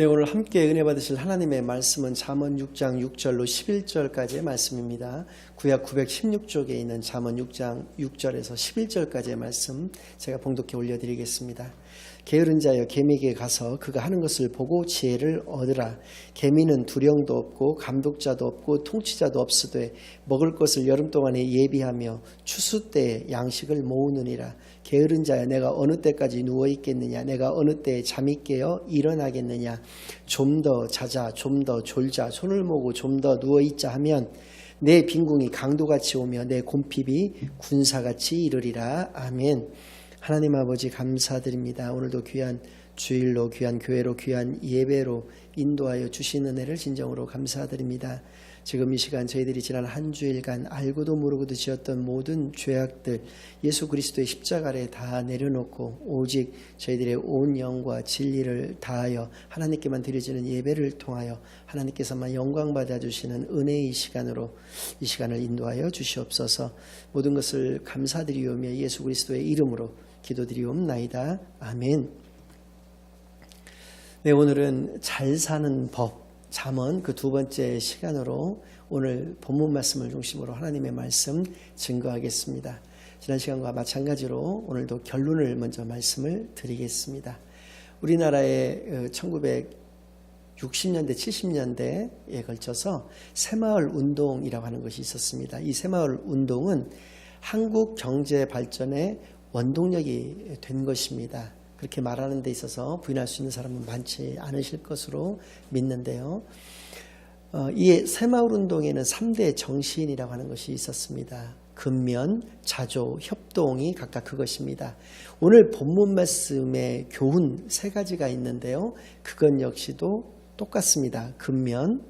네, 오늘 함께 은혜 받으실 하나님의 말씀은 잠언 6장 6절로 11절까지의 말씀입니다. 구약 916쪽에 있는 잠언 6장 6절에서 11절까지의 말씀 제가 봉독해 올려드리겠습니다. 게으른 자여 개미에게 가서 그가 하는 것을 보고 지혜를 얻으라. 개미는 두령도 없고 감독자도 없고 통치자도 없으되 먹을 것을 여름 동안에 예비하며 추수 때에 양식을 모으느니라. 게으른 자여 내가 어느 때까지 누워 있겠느냐. 내가 어느 때에 잠이 깨어 일어나겠느냐. 좀 더 자자, 좀 더 졸자, 손을 모으고 좀 더 누워 있자 하면 내 빈궁이 강도같이 오며 내 곰핍이 군사같이 이르리라. 아멘. 하나님 아버지 감사드립니다. 오늘도 귀한 주일로, 귀한 교회로, 귀한 예배로 인도하여 주신 은혜를 진정으로 감사드립니다. 지금 이 시간 저희들이 지난 한 주일간 알고도 모르고도 지었던 모든 죄악들 예수 그리스도의 십자가 아래 다 내려놓고 오직 저희들의 온 영과 진리를 다하여 하나님께만 드려지는 예배를 통하여 하나님께서만 영광 받아주시는 은혜의 시간으로 이 시간을 인도하여 주시옵소서. 모든 것을 감사드리오며 예수 그리스도의 이름으로 기도드리옵나이다. 아멘. 네, 오늘은 잘 사는 법 잠언 그 두 번째 시간으로 오늘 본문 말씀을 중심으로 하나님의 말씀 증거하겠습니다. 지난 시간과 마찬가지로 오늘도 결론을 먼저 말씀을 드리겠습니다. 우리나라의 1960년대 70년대에 걸쳐서 새마을 운동이라고 하는 것이 있었습니다. 이 새마을 운동은 한국 경제 발전의 원동력이 된 것입니다. 그렇게 말하는 데 있어서 부인할 수 있는 사람은 많지 않으실 것으로 믿는데요. 이 새마을 운동에는 3대 정신이라고 하는 것이 있었습니다. 근면, 자조, 협동이 각각 그것입니다. 오늘 본문 말씀의 교훈 세 가지가 있는데요. 그건 역시도 똑같습니다. 근면,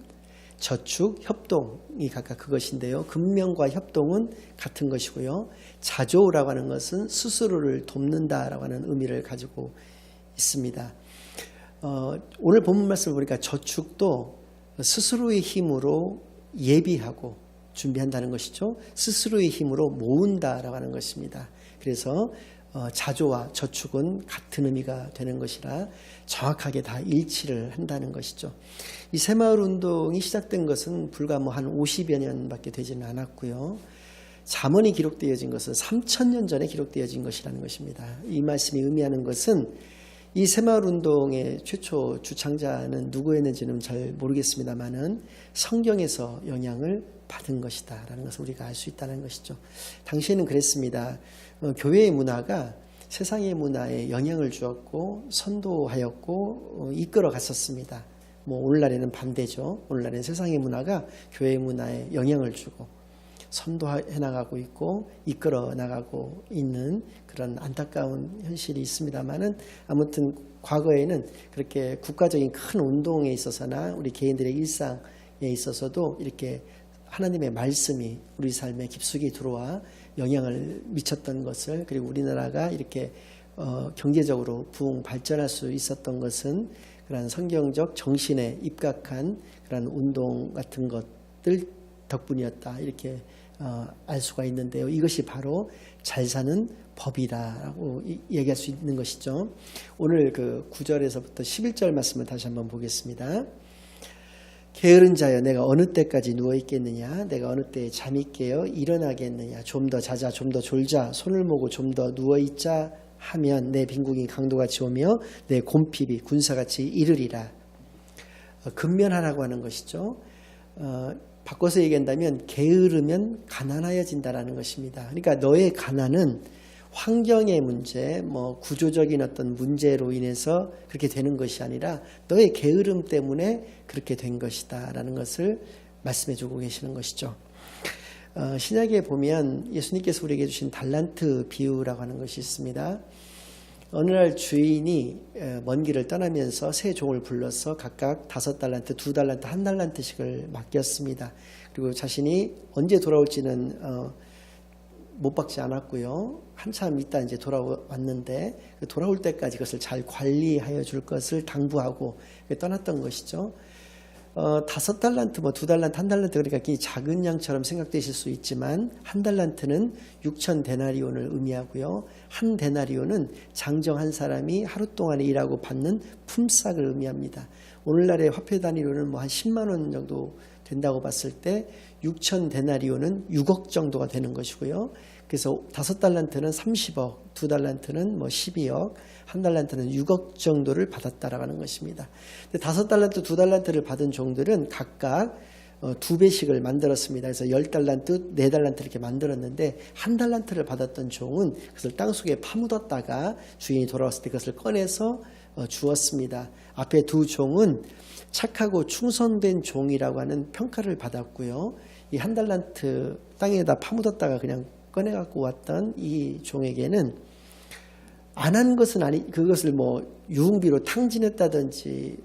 저축, 협동이 각각 그것인데요. 근면과 협동은 같은 것이고요. 자조라고 하는 것은 스스로를 돕는다라고 하는 의미를 가지고 있습니다. 오늘 본문 말씀을 보니까 저축도 스스로의 힘으로 예비하고 준비한다는 것이죠. 스스로의 힘으로 모은다라고 하는 것입니다. 그래서 자조와 저축은 같은 의미가 되는 것이라 정확하게 다 일치를 한다는 것이죠. 이 새마을 운동이 시작된 것은 불과 한 50여 년밖에 되지는 않았고요. 잠언이 기록되어진 것은 3000년 전에 기록되어진 것이라는 것입니다. 이 말씀이 의미하는 것은 이 새마을 운동의 최초 주창자는 누구였는지는 잘 모르겠습니다만은 성경에서 영향을 받은 것이다 라는 것을 우리가 알 수 있다는 것이죠. 당시에는 그랬습니다. 교회의 문화가 세상의 문화에 영향을 주었고 선도하였고 이끌어 갔었습니다. 오늘날에는 반대죠. 오늘날에는 세상의 문화가 교회의 문화에 영향을 주고 선도해 나가고 있고 이끌어 나가고 있는 그런 안타까운 현실이 있습니다만은 아무튼 과거에는 그렇게 국가적인 큰 운동에 있어서나 우리 개인들의 일상에 있어서도 이렇게 하나님의 말씀이 우리 삶에 깊숙이 들어와 영향을 미쳤던 것을, 그리고 우리나라가 이렇게 경제적으로 부흥 발전할 수 있었던 것은 그런 성경적 정신에 입각한 그런 운동 같은 것들 덕분이었다, 이렇게 알 수가 있는데요. 이것이 바로 잘 사는 법이다라고 얘기할 수 있는 것이죠. 오늘 그 9절에서부터 11절 말씀을 다시 한번 보겠습니다. 게으른 자여 내가 어느 때까지 누워 있겠느냐. 내가 어느 때에 잠이 깨어 일어나겠느냐. 좀 더 자자, 좀 더 졸자, 손을 모고 좀 더 누워 있자 하면 내 빈궁이 강도같이 오며 내 곰핍이 군사같이 이르리라. 근면하라고 하는 것이죠. 바꿔서 얘기한다면 게으르면 가난하여진다라는 것입니다. 그러니까 너의 가난은 환경의 문제, 구조적인 어떤 문제로 인해서 그렇게 되는 것이 아니라 너의 게으름 때문에 그렇게 된 것이다 라는 것을 말씀해 주고 계시는 것이죠. 신약에 보면 예수님께서 우리에게 주신 달란트 비유라고 하는 것이 있습니다. 어느 날 주인이 먼 길을 떠나면서 세 종을 불러서 각각 5달란트, 2달란트, 1달란트씩을 맡겼습니다. 그리고 자신이 언제 돌아올지는 못 받지 않았고요. 한참 있다 이제 돌아왔는데 돌아올 때까지 그것을 잘 관리하여 줄 것을 당부하고 떠났던 것이죠. 5달란트, 2달란트, 1달란트, 그러니까 이 작은 양처럼 생각되실 수 있지만, 1달란트는 6천 데나리온을 의미하고요. 1 데나리온은 장정 한 사람이 하루 동안에 일하고 받는 품삯을 의미합니다. 오늘날의 화폐 단위로는 한 10만 원 정도 된다고 봤을 때 6천 데나리온은 6억 정도가 되는 것이고요. 그래서 5달란트는 30억, 2달란트는 12억, 1달란트는 6억 정도를 받았다라고 하는 것입니다. 5달란트, 2달란트를 받은 종들은 각각 2배씩을 만들었습니다. 그래서 10달란트, 4달란트 이렇게 만들었는데 1달란트를 받았던 종은 그것을 땅속에 파묻었다가 주인이 돌아왔을 때 그것을 꺼내서 주었습니다. 앞에 두 종은 착하고 충성된 종이라고 하는 평가를 받았고요. 이 1달란트 땅에다 파묻었다가 그냥 꺼내갖고 왔던 이 종에게는 안 한 것은 그것을 유흥비로 탕진했다든지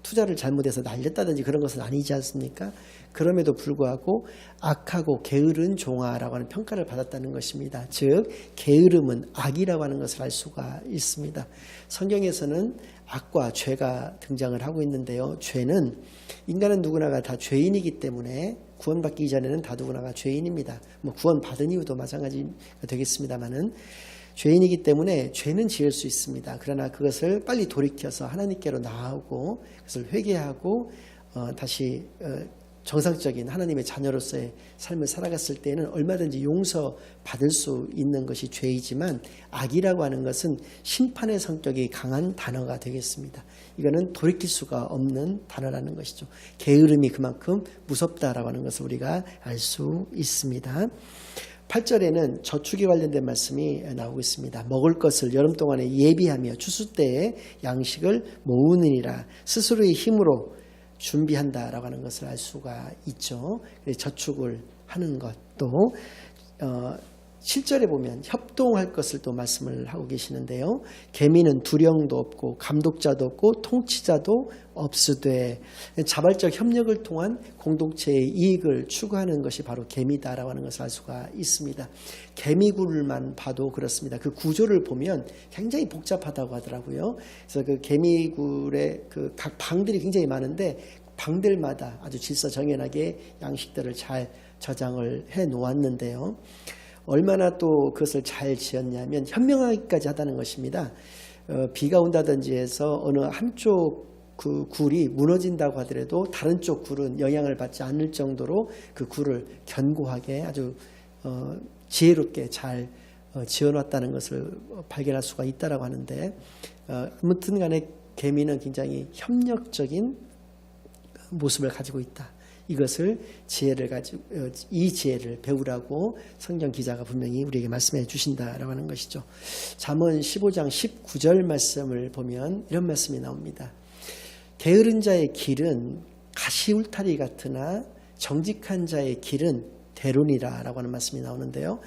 투자를 잘못해서 날렸다든지 그런 것은 아니지 않습니까? 그럼에도 불구하고 악하고 게으른 종아라고 하는 평가를 받았다는 것입니다. 즉 게으름은 악이라고 하는 것을 알 수가 있습니다. 성경에서는 악과 죄가 등장을 하고 있는데요. 죄는 인간은 누구나가 다 죄인이기 때문에 구원받기 이전에는 다 누구나가 죄인입니다. 구원받은 이유도 마찬가지가 되겠습니다만은 죄인이기 때문에 죄는 지을 수 있습니다. 그러나 그것을 빨리 돌이켜서 하나님께로 나아오고 그것을 회개하고 다시 정상적인 하나님의 자녀로서의 삶을 살아갔을 때는 얼마든지 용서받을 수 있는 것이 죄이지만 악이라고 하는 것은 심판의 성격이 강한 단어가 되겠습니다. 이거는 돌이킬 수가 없는 단어라는 것이죠. 게으름이 그만큼 무섭다라고 하는 것을 우리가 알 수 있습니다. 8절에는 저축에 관련된 말씀이 나오고 있습니다. 먹을 것을 여름 동안에 예비하며 추수 때에 양식을 모으느니라 스스로의 힘으로 준비한다라고 하는 것을 알 수가 있죠. 저축을 하는 것도 7절에 보면 협동할 것을 또 말씀을 하고 계시는데요. 계미는 두령도 없고 감독자도 없고 통치자도 없으되 자발적 협력을 통한 공동체의 이익을 추구하는 것이 바로 계미다라고 하는 것을 알 수가 있습니다. 계미굴만 봐도 그렇습니다. 그 구조를 보면 굉장히 복잡하다고 하더라고요. 그래서 그 계미굴의 그 각 방들이 굉장히 많은데 방들마다 아주 질서정연하게 양식들을 잘 저장을 해 놓았는데요. 얼마나 또 그것을 잘 지었냐면 현명하기까지 하다는 것입니다. 비가 온다든지 해서 어느 한쪽 그 굴이 무너진다고 하더라도 다른 쪽 굴은 영향을 받지 않을 정도로 그 굴을 견고하게 아주 지혜롭게 잘 지어놨다는 것을 발견할 수가 있다라고 하는데 아무튼 간에 개미는 굉장히 협력적인 모습을 가지고 있다. 이것을 이 지혜를 배우라고 성경 기자가 분명히 우리에게 말씀해 주신다라고 하는 것이죠. 잠언 15장 19절 말씀을 보면 이런 말씀이 나옵니다. 게으른 자의 길은 가시울타리 같으나 정직한 자의 길은 대론이라라고 하는 말씀이 나오는데요.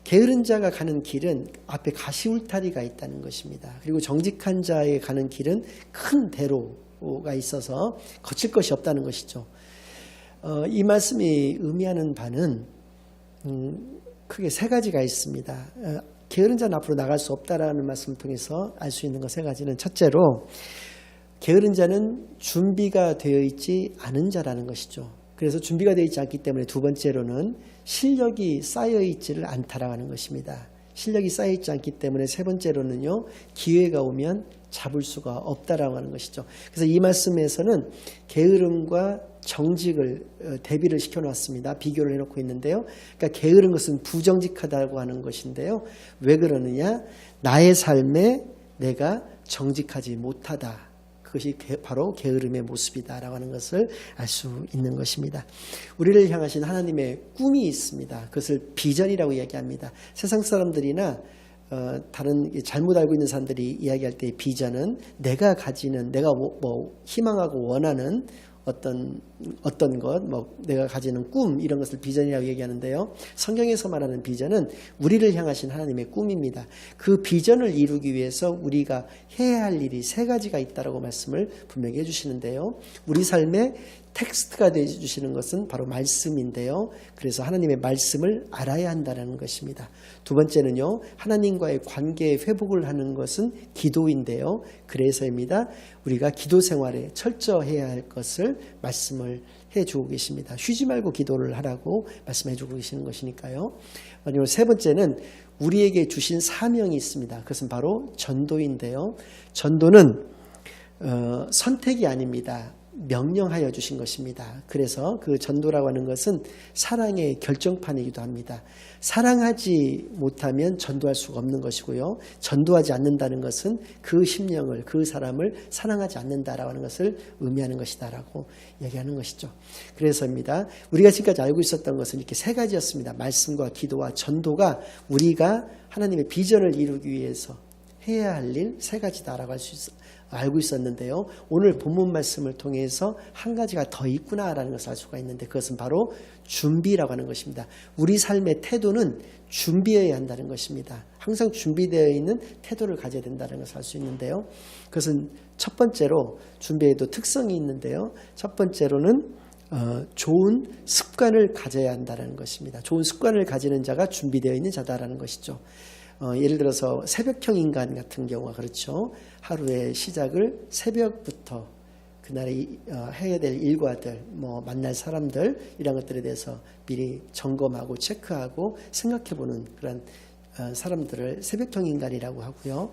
게으른 자가 가는 길은 앞에 가시울타리가 있다는 것입니다. 그리고 정직한 자의 가는 길은 큰 대로가 있어서 거칠 것이 없다는 것이죠. 이 말씀이 의미하는 바는 크게 세 가지가 있습니다. 게으른 자는 앞으로 나갈 수 없다라는 말씀을 통해서 알 수 있는 것 세 가지는 첫째로 게으른 자는 준비가 되어 있지 않은 자라는 것이죠. 그래서 준비가 되어 있지 않기 때문에 두 번째로는 실력이 쌓여 있지를 않다라고 하는 것입니다. 실력이 쌓여 있지 않기 때문에 세 번째로는요, 기회가 오면 잡을 수가 없다라고 하는 것이죠. 그래서 이 말씀에서는 게으름과 정직을 대비를 시켜놨습니다. 비교를 해놓고 있는데요. 그러니까 게으른 것은 부정직하다고 하는 것인데요. 왜 그러느냐? 나의 삶에 내가 정직하지 못하다. 그것이 바로 게으름의 모습이다라고 하는 것을 알 수 있는 것입니다. 우리를 향하신 하나님의 꿈이 있습니다. 그것을 비전이라고 이야기합니다. 세상 사람들이나 다른 잘못 알고 있는 사람들이 이야기할 때의 비전은 내가 가지는 내가 희망하고 원하는 어떤 것, 내가 가지는 꿈 이런 것을 비전이라고 얘기하는데요. 성경에서 말하는 비전은 우리를 향하신 하나님의 꿈입니다. 그 비전을 이루기 위해서 우리가 해야 할 일이 세 가지가 있다라고 말씀을 분명히 해주시는데요. 우리 삶의 텍스트가 되어주시는 것은 바로 말씀인데요. 그래서 하나님의 말씀을 알아야 한다는 것입니다. 두 번째는요, 하나님과의 관계의 회복을 하는 것은 기도인데요. 그래서입니다. 우리가 기도 생활에 철저해야 할 것을 것을 말씀을 해주고 계십니다. 쉬지 말고 기도를 하라고 말씀해주고 계시는 것이니까요. 그리고 세 번째는 우리에게 주신 사명이 있습니다. 그것은 바로 전도인데요. 전도는 선택이 아닙니다. 명령하여 주신 것입니다. 그래서 그 전도라고 하는 것은 사랑의 결정판이기도 합니다. 사랑하지 못하면 전도할 수가 없는 것이고요. 전도하지 않는다는 것은 그 심령을, 그 사람을 사랑하지 않는다라고 하는 것을 의미하는 것이다라고 얘기하는 것이죠. 그래서입니다. 우리가 지금까지 알고 있었던 것은 이렇게 세 가지였습니다. 말씀과 기도와 전도가 우리가 하나님의 비전을 이루기 위해서 해야 할 일 세 가지다라고 알고 있었는데요. 오늘 본문 말씀을 통해서 한 가지가 더 있구나라는 것을 알 수가 있는데 그것은 바로 준비라고 하는 것입니다. 우리 삶의 태도는 준비해야 한다는 것입니다. 항상 준비되어 있는 태도를 가져야 된다는 것을 알 수 있는데요. 그것은 첫 번째로 준비에도 특성이 있는데요. 첫 번째로는 좋은 습관을 가져야 한다는 것입니다. 좋은 습관을 가지는 자가 준비되어 있는 자다라는 것이죠. 예를 들어서 새벽형 인간 같은 경우가 그렇죠. 하루의 시작을 새벽부터 그날에 해야 될 일과들, 만날 사람들 이런 것들에 대해서 미리 점검하고 체크하고 생각해보는 그런 사람들을 새벽형 인간이라고 하고요.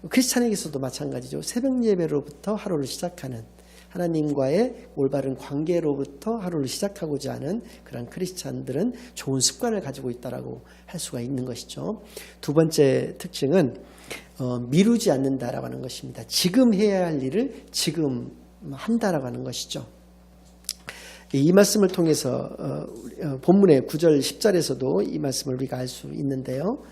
크리스찬에게서도 마찬가지죠. 새벽 예배로부터 하루를 시작하는 하나님과의 올바른 관계로부터 하루를 시작하고자 하는 그런 크리스찬들은 좋은 습관을 가지고 있다라고 할 수가 있는 것이죠. 두 번째 특징은 미루지 않는다라고 하는 것입니다. 지금 해야 할 일을 지금 한다라고 하는 것이죠. 이 말씀을 통해서 본문의 9절 10절에서도 이 말씀을 우리가 알 수 있는데요.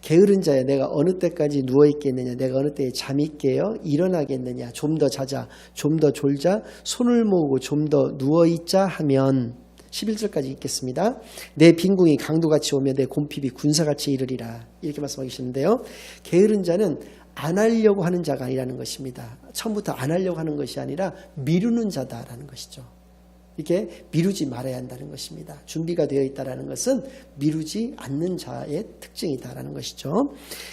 게으른 자야 내가 어느 때까지 누워있겠느냐 내가 어느 때에 잠이 깨어 일어나겠느냐 좀 더 자자 좀 더 졸자 손을 모으고 좀 더 누워있자 하면 11절까지 읽겠습니다. 내 빈궁이 강도같이 오며 내 곰핍이 군사같이 이르리라 이렇게 말씀하고 계시는데요. 게으른 자는 안 하려고 하는 자가 아니라는 것입니다. 처음부터 안 하려고 하는 것이 아니라 미루는 자다라는 것이죠. 이렇게 미루지 말아야 한다는 것입니다. 준비가 되어 있다는 것은 미루지 않는 자의 특징이다라는 것이죠.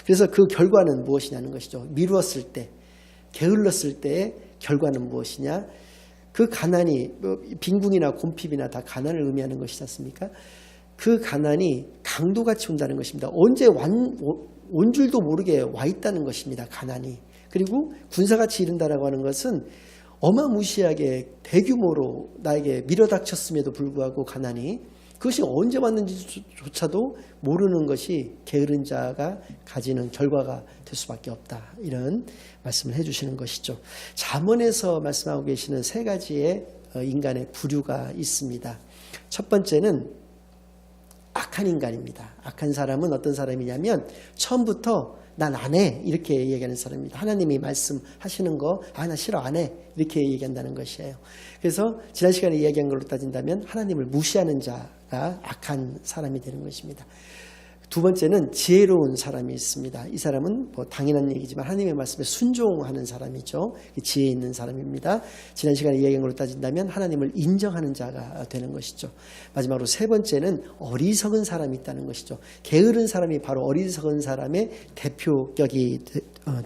그래서 그 결과는 무엇이냐는 것이죠. 미루었을 때, 게을렀을 때의 결과는 무엇이냐. 그 가난이 빈궁이나 곰핍이나 다 가난을 의미하는 것이지 않습니까? 그 가난이 강도같이 온다는 것입니다. 언제 온 줄도 모르게 와 있다는 것입니다. 가난이. 그리고 군사같이 이른다라고 하는 것은 어마무시하게 대규모로 나에게 밀어닥쳤음에도 불구하고 가난이 그것이 언제 왔는지조차도 모르는 것이 게으른 자가 가지는 결과가 될 수밖에 없다. 이런 말씀을 해주시는 것이죠. 잠언에서 말씀하고 계시는 세 가지의 인간의 부류가 있습니다. 첫 번째는 악한 인간입니다. 악한 사람은 어떤 사람이냐면 처음부터 난 안 해 이렇게 얘기하는 사람입니다. 하나님이 말씀하시는 거 나 싫어 안 해 이렇게 얘기한다는 것이에요. 그래서 지난 시간에 이야기한 걸로 따진다면 하나님을 무시하는 자가 악한 사람이 되는 것입니다. 두 번째는 지혜로운 사람이 있습니다. 이 사람은 당연한 얘기지만 하나님의 말씀에 순종하는 사람이죠. 지혜 있는 사람입니다. 지난 시간에 이야기한 걸로 따진다면 하나님을 인정하는 자가 되는 것이죠. 마지막으로 세 번째는 어리석은 사람이 있다는 것이죠. 게으른 사람이 바로 어리석은 사람의 대표격이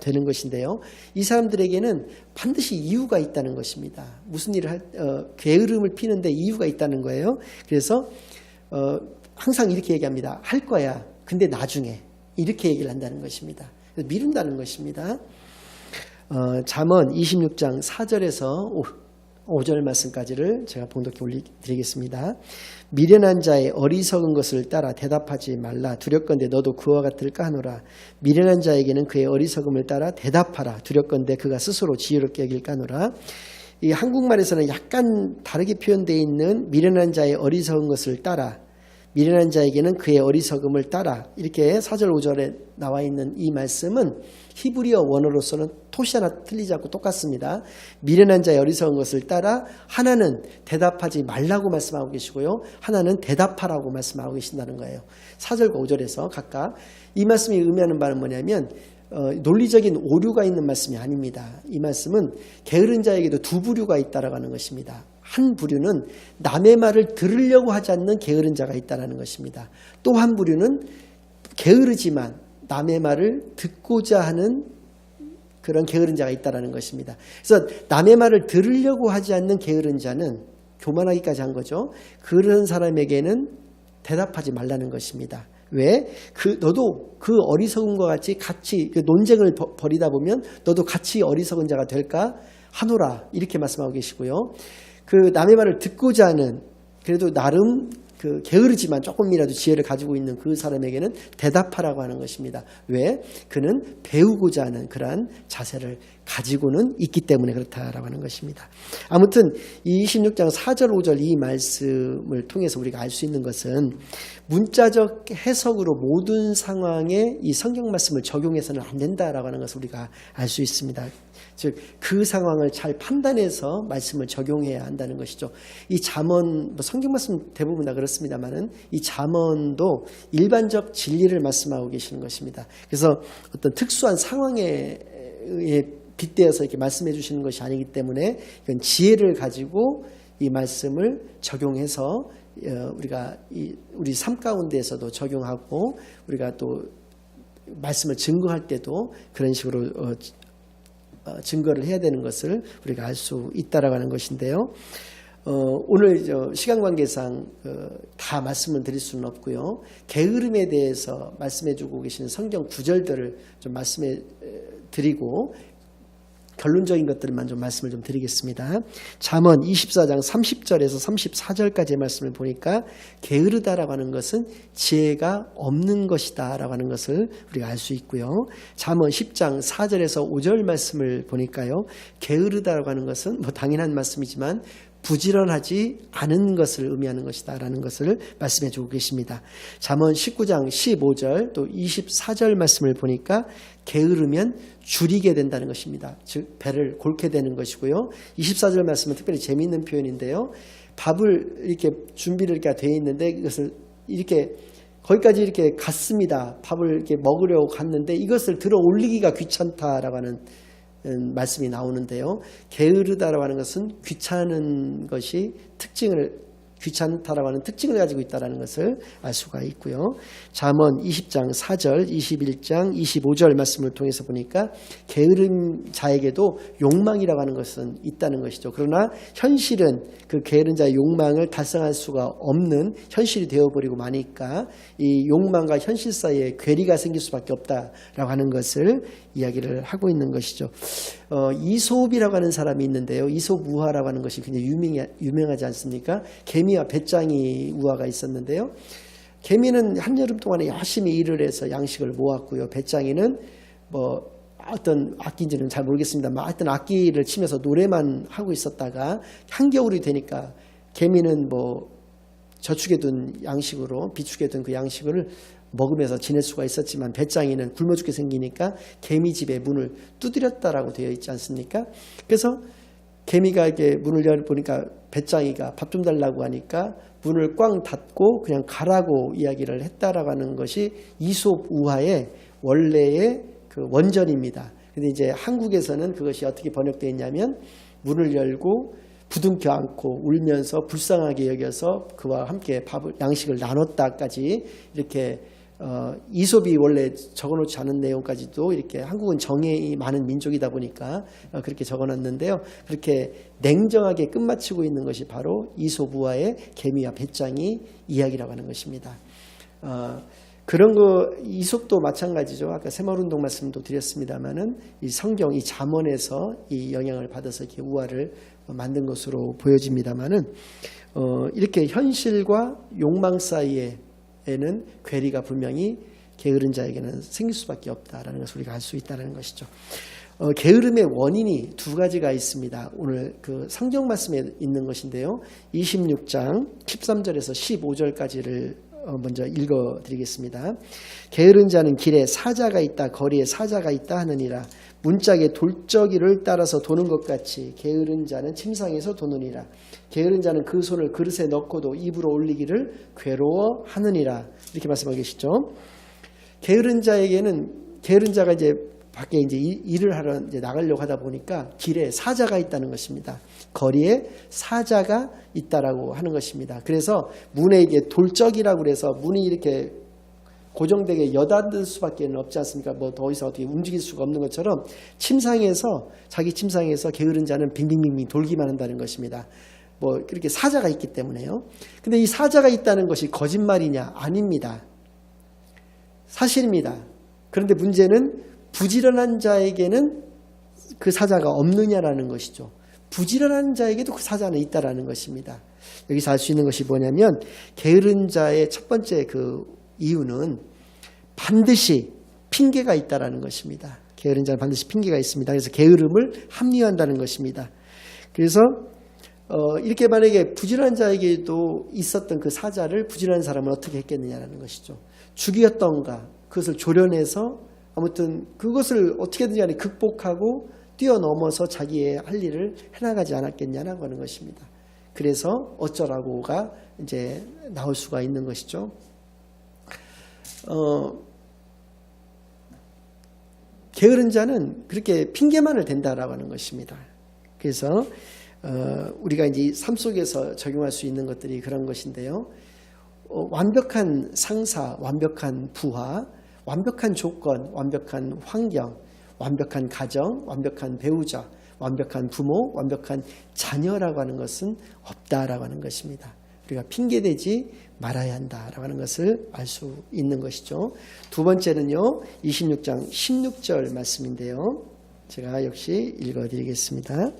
되는 것인데요. 이 사람들에게는 반드시 이유가 있다는 것입니다. 무슨 일을 게으름을 피는데 이유가 있다는 거예요. 그래서 항상 이렇게 얘기합니다. 할 거야. 근데 나중에 이렇게 얘기를 한다는 것입니다. 미룬다는 것입니다. 잠언 26장 4절에서 5절 말씀까지를 제가 봉독해 올려드리겠습니다. 미련한 자의 어리석은 것을 따라 대답하지 말라. 두렵건대 너도 그와 같을까 하노라. 미련한 자에게는 그의 어리석음을 따라 대답하라. 두렵건대 그가 스스로 지혜롭게 여길까 하노라. 이 한국말에서는 약간 다르게 표현되어 있는 미련한 자의 어리석은 것을 따라 미련한 자에게는 그의 어리석음을 따라 이렇게 4절 5절에 나와 있는 이 말씀은 히브리어 원어로서는 토시 하나 틀리지 않고 똑같습니다. 미련한 자의 어리석은 것을 따라 하나는 대답하지 말라고 말씀하고 계시고요. 하나는 대답하라고 말씀하고 계신다는 거예요. 4절과 5절에서 각각 이 말씀이 의미하는 바는 뭐냐면 논리적인 오류가 있는 말씀이 아닙니다. 이 말씀은 게으른 자에게도 두 부류가 있다라고 하는 것입니다. 한 부류는 남의 말을 들으려고 하지 않는 게으른 자가 있다는 것입니다. 또 한 부류는 게으르지만 남의 말을 듣고자 하는 그런 게으른 자가 있다라는 것입니다. 그래서 남의 말을 들으려고 하지 않는 게으른 자는 교만하기까지 한 거죠. 그런 사람에게는 대답하지 말라는 것입니다. 왜? 너도 그 어리석음과 같이 논쟁을 벌이다 보면 너도 같이 어리석은 자가 될까 하노라, 이렇게 말씀하고 계시고요. 그 남의 말을 듣고자 하는, 그래도 나름 게으르지만 조금이라도 지혜를 가지고 있는 그 사람에게는 대답하라고 하는 것입니다. 왜? 그는 배우고자 하는 그러한 자세를 가지고는 있기 때문에 그렇다라고 하는 것입니다. 아무튼 이 26장 4절 5절 이 말씀을 통해서 우리가 알 수 있는 것은 문자적 해석으로 모든 상황에 이 성경 말씀을 적용해서는 안 된다라고 하는 것을 우리가 알 수 있습니다. 즉 그 상황을 잘 판단해서 말씀을 적용해야 한다는 것이죠. 이 잠언, 성경 말씀 대부분 다 그렇습니다만은 이 잠언도 일반적 진리를 말씀하고 계시는 것입니다. 그래서 어떤 특수한 상황에 빗대어서 이렇게 말씀해 주시는 것이 아니기 때문에 이건 지혜를 가지고 이 말씀을 적용해서 우리가 우리 삶 가운데에서도 적용하고 우리가 또 말씀을 증거할 때도 그런 식으로 증거를 해야 되는 것을 우리가 알 수 있다라고 하는 것인데요. 오늘 시간 관계상 다 말씀을 드릴 수는 없고요. 게으름에 대해서 말씀해 주고 계시는 성경 구절들을 좀 말씀해 드리고 결론적인 것들만 좀 말씀을 좀 드리겠습니다. 잠언 24장 30절에서 34절까지의 말씀을 보니까 게으르다라고 하는 것은 지혜가 없는 것이다 라고 하는 것을 우리가 알 수 있고요. 잠언 10장 4절에서 5절 말씀을 보니까요, 게으르다라고 하는 것은 뭐 당연한 말씀이지만 부지런하지 않은 것을 의미하는 것이다 라는 것을 말씀해 주고 계십니다. 잠언 19장 15절 또 24절 말씀을 보니까 게으르면 줄이게 된다는 것입니다. 즉 배를 골게 되는 것이고요. 24절 말씀은 특별히 재미있는 표현인데요. 밥을 이렇게 준비를 이렇게 되어 있는데 이것을 이렇게 거기까지 이렇게 갔습니다. 밥을 이렇게 먹으려고 갔는데 이것을 들어 올리기가 귀찮다라고 하는 말씀이 나오는데요. 게으르다라고 하는 것은 귀찮은 것이 귀찮다라고 하는 특징을 가지고 있다는 것을 알 수가 있고요. 잠언 20장 4절, 21장 25절 말씀을 통해서 보니까 게으른 자에게도 욕망이라고 하는 것은 있다는 것이죠. 그러나 현실은 그 게으른 자의 욕망을 달성할 수가 없는 현실이 되어버리고 마니까 이 욕망과 현실 사이에 괴리가 생길 수밖에 없다라고 하는 것을 이야기를 하고 있는 것이죠. 이솝이라고 하는 사람이 있는데요. 이솝 우화라고 하는 것이 굉장히 유명하지 않습니까? 개미와 배짱이 우화가 있었는데요. 개미는 한여름 동안에 열심히 일을 해서 양식을 모았고요. 배짱이는 뭐 어떤 악기인지는 잘 모르겠습니다만 하여튼 악기를 치면서 노래만 하고 있었다가 한겨울이 되니까 개미는 뭐 저축해 둔 양식으로 비축해 둔 그 양식을 먹으면서 지낼 수가 있었지만 배짱이는 굶어 죽게 생기니까 개미집에 문을 두드렸다라고 되어 있지 않습니까? 그래서 개미가 이렇게 문을 열어보니까 배짱이가 밥 좀 달라고 하니까 문을 꽝 닫고 그냥 가라고 이야기를 했다라고 하는 것이 이솝 우화의 원래의 그 원전입니다. 근데 이제 한국에서는 그것이 어떻게 번역되어 있냐면 문을 열고 부둥켜 안고 울면서 불쌍하게 여겨서 그와 함께 양식을 나눴다까지 이렇게 이솝이 원래 적어놓지 않은 내용까지도 이렇게 한국은 정이 많은 민족이다 보니까 그렇게 적어놨는데요. 그렇게 냉정하게 끝마치고 있는 것이 바로 이솝 우화의 개미와 배짱이 이야기라고 하는 것입니다. 그런 거 이솝도 마찬가지죠. 아까 새마을운동 말씀도 드렸습니다만은 이 성경 이 잠언에서 이 영향을 받아서 이렇게 우화를 만든 것으로 보여집니다만은 이렇게 현실과 욕망 사이에는 괴리가 분명히 게으른 자에게는 생길 수밖에 없다라는 것을 우리가 알 수 있다는 것이죠. 게으름의 원인이 두 가지가 있습니다. 오늘 그 성경 말씀에 있는 것인데요. 26장 13절에서 15절까지를 먼저 읽어드리겠습니다. 게으른 자는 길에 사자가 있다 거리에 사자가 있다 하느니라. 문짝에 돌적이를 따라서 도는 것 같이 게으른 자는 침상에서 도느니라. 게으른 자는 그 손을 그릇에 넣고도 입으로 올리기를 괴로워하느니라. 이렇게 말씀하고 계시죠. 게으른 자가 이제 밖에 이제 일을 하러 이제 나가려고 하다 보니까 길에 사자가 있다는 것입니다. 거리에 사자가 있다라고 하는 것입니다. 그래서 문에 이게 돌적이라고 그래서 문이 이렇게 고정되게 여닫을 수밖에 없지 않습니까? 뭐 더 이상 어떻게 움직일 수가 없는 것처럼 자기 침상에서 게으른 자는 빙빙빙빙 돌기만 한다는 것입니다. 뭐 그렇게 사자가 있기 때문에요. 근데 이 사자가 있다는 것이 거짓말이냐? 아닙니다. 사실입니다. 그런데 문제는 부지런한 자에게는 그 사자가 없느냐라는 것이죠. 부지런한 자에게도 그 사자는 있다라는 것입니다. 여기서 알 수 있는 것이 뭐냐면 게으른 자의 첫 번째 그 이유는 반드시 핑계가 있다라는 것입니다. 게으른 자는 반드시 핑계가 있습니다. 그래서 게으름을 합리화한다는 것입니다. 그래서 이렇게 만약에 부지런한 자에게도 있었던 그 사자를 부지런한 사람은 어떻게 했겠느냐라는 것이죠. 죽이었던가 그것을 조련해서 아무튼 그것을 어떻게든지 간에 극복하고 뛰어넘어서 자기의 할 일을 해나가지 않았겠냐라고 하는 것입니다. 그래서 어쩌라고가 이제 나올 수가 있는 것이죠. 게으른 자는 그렇게 핑계만을 댄다라고 하는 것입니다. 그래서 우리가 이제 삶 속에서 적용할 수 있는 것들이 그런 것인데요. 완벽한 상사, 완벽한 부하, 완벽한 조건, 완벽한 환경, 완벽한 가정, 완벽한 배우자, 완벽한 부모, 완벽한 자녀라고 하는 것은 없다라고 하는 것입니다. 우리가 핑계대지 말아야 한다라고 하는 것을 알 수 있는 것이죠. 두 번째는요. 26장 16절 말씀인데요. 제가 역시 읽어드리겠습니다.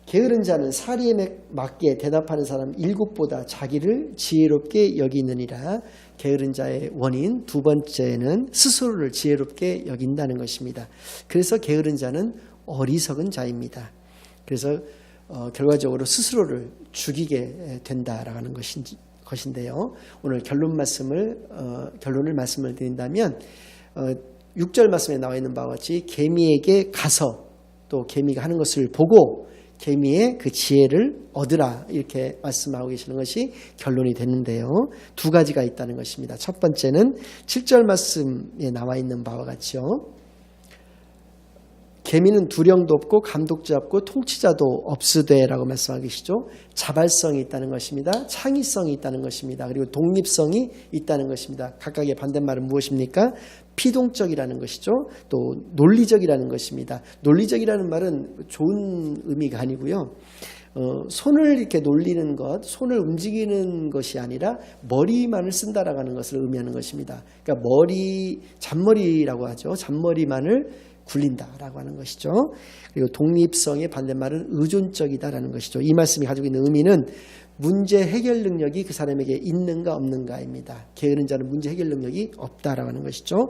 게으른 자는 사리에 맞게 대답하는 사람 7보다 자기를 지혜롭게 여기느니라. 게으른 자의 원인 두 번째는 스스로를 지혜롭게 여긴다는 것입니다. 그래서 게으른 자는 어리석은 자입니다. 그래서 결과적으로 스스로를 죽이게 된다라고 하는 것인데요. 오늘 결론을 말씀을 드린다면 6절 말씀에 나와 있는 바와 같이 개미에게 가서 또 개미가 하는 것을 보고 개미의 그 지혜를 얻으라 이렇게 말씀하고 계시는 것이 결론이 되는데요. 두 가지가 있다는 것입니다. 첫 번째는 7절 말씀에 나와 있는 바와 같이요. 개미는 두령도 없고 감독자 없고 통치자도 없으되라고 말씀하고 계시죠. 자발성이 있다는 것입니다. 창의성이 있다는 것입니다. 그리고 독립성이 있다는 것입니다. 각각의 반대말은 무엇입니까? 피동적이라는 것이죠. 또 논리적이라는 것입니다. 논리적이라는 말은 좋은 의미가 아니고요. 손을 이렇게 놀리는 것, 손을 움직이는 것이 아니라 머리만을 쓴다라고 하는 것을 의미하는 것입니다. 그러니까 잔머리라고 하죠. 잔머리만을 굴린다라고 하는 것이죠. 그리고 독립성의 반대말은 의존적이다라는 것이죠. 이 말씀이 가지고 있는 의미는 문제 해결 능력이 그 사람에게 있는가 없는가입니다. 게으른 자는 문제 해결 능력이 없다라고 하는 것이죠.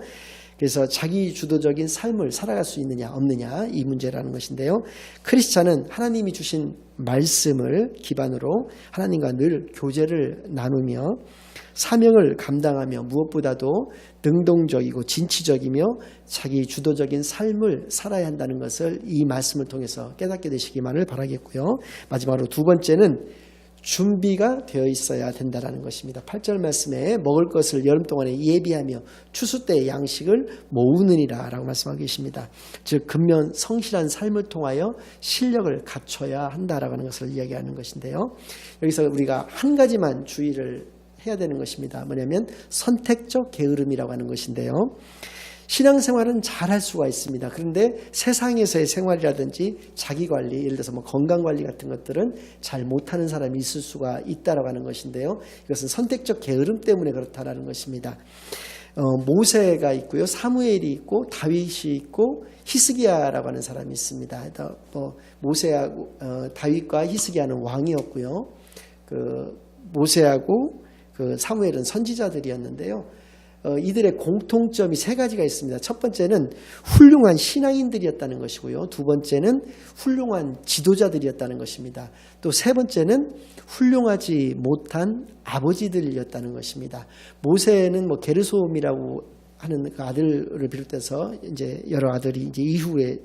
그래서 자기 주도적인 삶을 살아갈 수 있느냐 없느냐 이 문제라는 것인데요. 크리스찬은 하나님이 주신 말씀을 기반으로 하나님과 늘 교제를 나누며 사명을 감당하며 무엇보다도 능동적이고 진취적이며 자기 주도적인 삶을 살아야 한다는 것을 이 말씀을 통해서 깨닫게 되시기만을 바라겠고요. 마지막으로 두 번째는 준비가 되어 있어야 된다는 것입니다. 8절 말씀에 먹을 것을 여름 동안에 예비하며 추수 때의 양식을 모으느니라 라고 말씀하고 계십니다. 즉 근면 성실한 삶을 통하여 실력을 갖춰야 한다라고 하는 것을 이야기하는 것인데요. 여기서 우리가 한 가지만 주의를 해야 되는 것입니다. 뭐냐면 선택적 게으름이라고 하는 것인데요. 신앙생활은 잘할 수가 있습니다. 그런데 세상에서의 생활이라든지 자기관리, 예를 들어서 뭐 건강관리 같은 것들은 잘 못하는 사람이 있을 수가 있다라고 하는 것인데요. 이것은 선택적 게으름 때문에 그렇다라는 것입니다. 모세가 있고요, 사무엘이 있고 다윗이 있고 히스기야라고 하는 사람이 있습니다. 모세하고 다윗과 히스기야는 왕이었고요. 모세하고 사무엘은 선지자들이었는데요. 이들의 공통점이 세 가지가 있습니다. 첫 번째는 훌륭한 신앙인들이었다는 것이고요. 두 번째는 훌륭한 지도자들이었다는 것입니다. 또 세 번째는 훌륭하지 못한 아버지들이었다는 것입니다. 모세는 게르솜이라고 하는 그 아들을 비롯해서 이제 여러 아들이 이제 이후에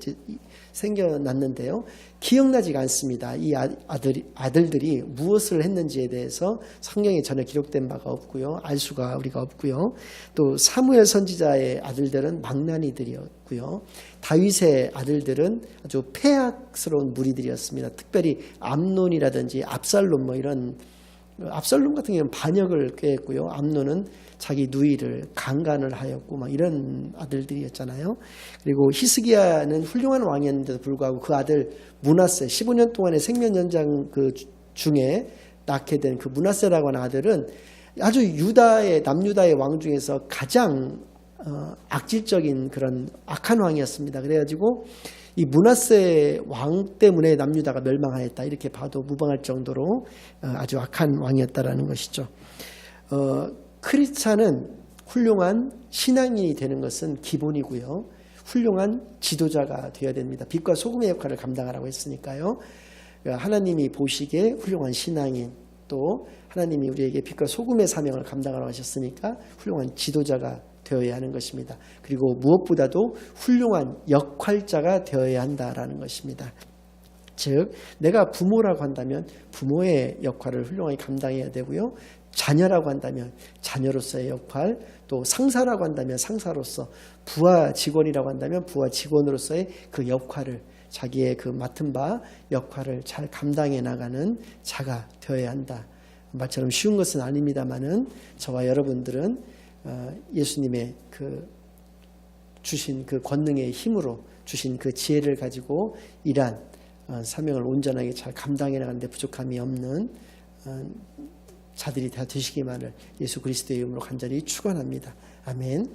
생겨났는데요. 기억나지가 않습니다. 이 아들들이 무엇을 했는지에 대해서 성경에 전혀 기록된 바가 없고요. 알 수가 우리가 없고요. 또 사무엘 선지자의 아들들은 망나니들이었고요. 다윗의 아들들은 아주 폐악스러운 무리들이었습니다. 특별히 암논이라든지 압살롬 이런 압살롬 같은 경우는 반역을 꾀했고요. 암논은 자기 누이를 강간을 하였고 막 이런 아들들이었잖아요. 그리고 히스기야는 훌륭한 왕이었는데도 불구하고 그 아들 므낫세 15년 동안의 생명 연장 그 중에 낳게 된 그 므낫세라고 하는 아들은 아주 유다의 남유다의 왕 중에서 가장 악질적인 그런 악한 왕이었습니다. 그래가지고 이 므낫세 왕 때문에 남유다가 멸망하였다 이렇게 봐도 무방할 정도로 아주 악한 왕이었다라는 것이죠. 크리스찬은 훌륭한 신앙인이 되는 것은 기본이고요. 훌륭한 지도자가 되어야 됩니다. 빛과 소금의 역할을 감당하라고 했으니까요. 하나님이 보시기에 훌륭한 신앙인, 또 하나님이 우리에게 빛과 소금의 사명을 감당하라고 하셨으니까 훌륭한 지도자가 되어야 하는 것입니다. 그리고 무엇보다도 훌륭한 역할자가 되어야 한다라는 것입니다. 즉 내가 부모라고 한다면 부모의 역할을 훌륭하게 감당해야 되고요. 자녀라고 한다면 자녀로서의 역할, 또 상사라고 한다면 상사로서, 부하 직원이라고 한다면 부하 직원으로서의 그 역할을, 자기의 그 맡은 바 역할을 잘 감당해 나가는 자가 되어야 한다. 말처럼 쉬운 것은 아닙니다만은 저와 여러분들은 예수님의 그 주신 그 권능의 힘으로 주신 그 지혜를 가지고 일한 사명을 온전하게 잘 감당해 나가는데 부족함이 없는 자들이 다 되시기만을 예수 그리스도의 이름으로 간절히 축원합니다. 아멘.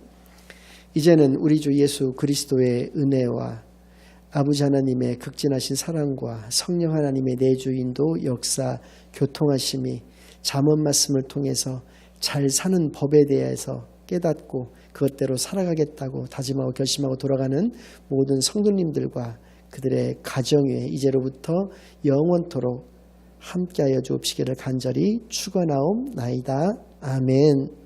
이제는 우리 주 예수 그리스도의 은혜와 아버지 하나님의 극진하신 사랑과 성령 하나님의 내주인도 역사 교통하심이 잠언 말씀을 통해서 잘 사는 법에 대해서 깨닫고 그것대로 살아가겠다고 다짐하고 결심하고 돌아가는 모든 성도님들과 그들의 가정 위에 이제로부터 영원토록 함께하여 주옵시기를 간절히 축원하옵나이다. 아멘.